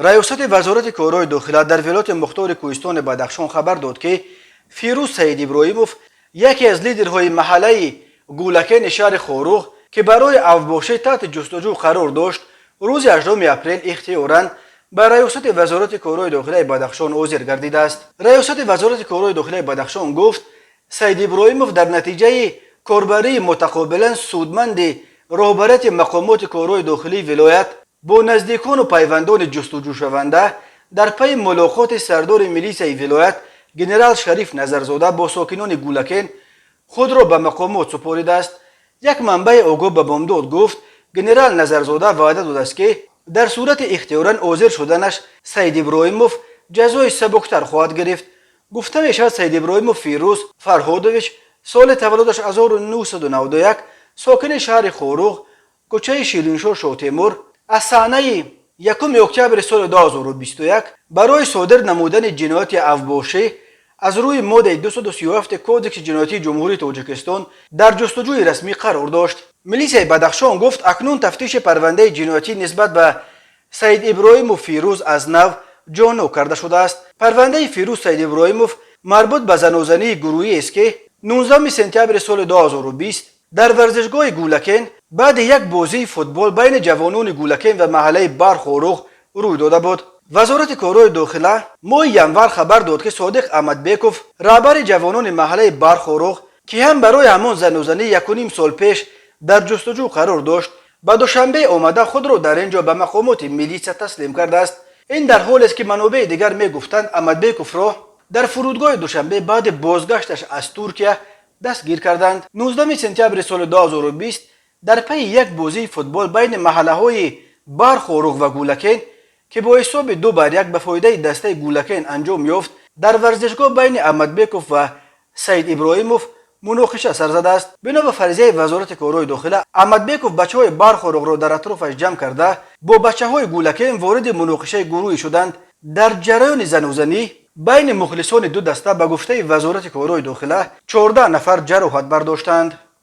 ریاست وزارت کارهای داخله در ولایت مختار کوهستان بدخشان خبر داد که فیروز سید ابراهیموف یکی از لیدرهای محله گولکین شهر خاروغ که برای اوباشی تحت جستجو قرار داشت روز 18 اپریل اختیاراً به ریاست وزارت کارهای داخله بدخشان حاضر گردیده است. ریاست وزارت کارهای داخله بدخشان گفت سید ابراهیموف در نتیجه کاربری متقابلا سودمند رهبریت مقامات کارهای داخلی ولایت با نزدیکان و پیوندان جستجو شونده در پی ملاقات سردار میلیسای ولایت گنرال شریف نظرزاده با ساکنان گولکین خود را به مقامات سپارده است. یک منبع آگاه به بامداد گفت گنرال نظرزاده وعده داده است که در صورت اختیاراً حاضر شدنش سید ابراهیموف جزای سبکتر خواهد گرفت. گفته می شود سید ابراهیموف فیروز فرهادویچ سال تولدش 1991 ساکن شهر خاروغ کوچه شیرینشاه شاه تیمور از صحنه 1 اکتبر سال 2021 برای صادر نمودن جنایت اوباشی از روی ماده 237 کودکس جنایتی جمهوری تاجیکستان در جستجوی رسمی قرار داشت. میلیسای بدخشان گفت اکنون تفتیش پرونده جنایتی نسبت به سید ابراهیموف فیروز از نو جانو کرده شده است. پرونده فیروز سید ابراهیموف مربوط به زنازنی گروهی است که 19 سپتامبر سال 2020 در ورزشگاه گولکین بعد یک بازی فوتبال بین جوانان گولکین و محله برخاروغ روی داده بود. وزارت کارهای داخله ماه ینور خبر داد که صادق احمدبیکوف رهبر جوانان محله برخاروغ که هم برای همان زنازنی 1.5 سال پیش در جستجو قرار داشت به دوشنبه آمده خود را در اینجا به مقامات میلیسا تسلیم کرده است. این در حالی است که منابع دیگر میگفتند احمدبیکوف را در فرودگاه دوشنبه بعد بازگشتش از ترکیه دستگیر کردند. 19 سپتامبر سال 2020 در پی یک بازی فوتبال بین محله های برخاروغ و گولکین که با حساب 2-1 به فایده دسته گولکین انجام یافت در ورزشگاه بین احمدبیکوف و سید ابراهیموف مناقشه سر زده است. بنا به فرضیه وزارت کارهای داخله احمدبیکوف بچه‌های برخاروغ را در اطرافش جمع کرده با بچه‌های گولکین وارد مناقشه گروهی شدند. در جریان زنازنی بین مخلصان دو دسته به گفته وزارت کارهای داخله 14 نفر جراحت برداشتند.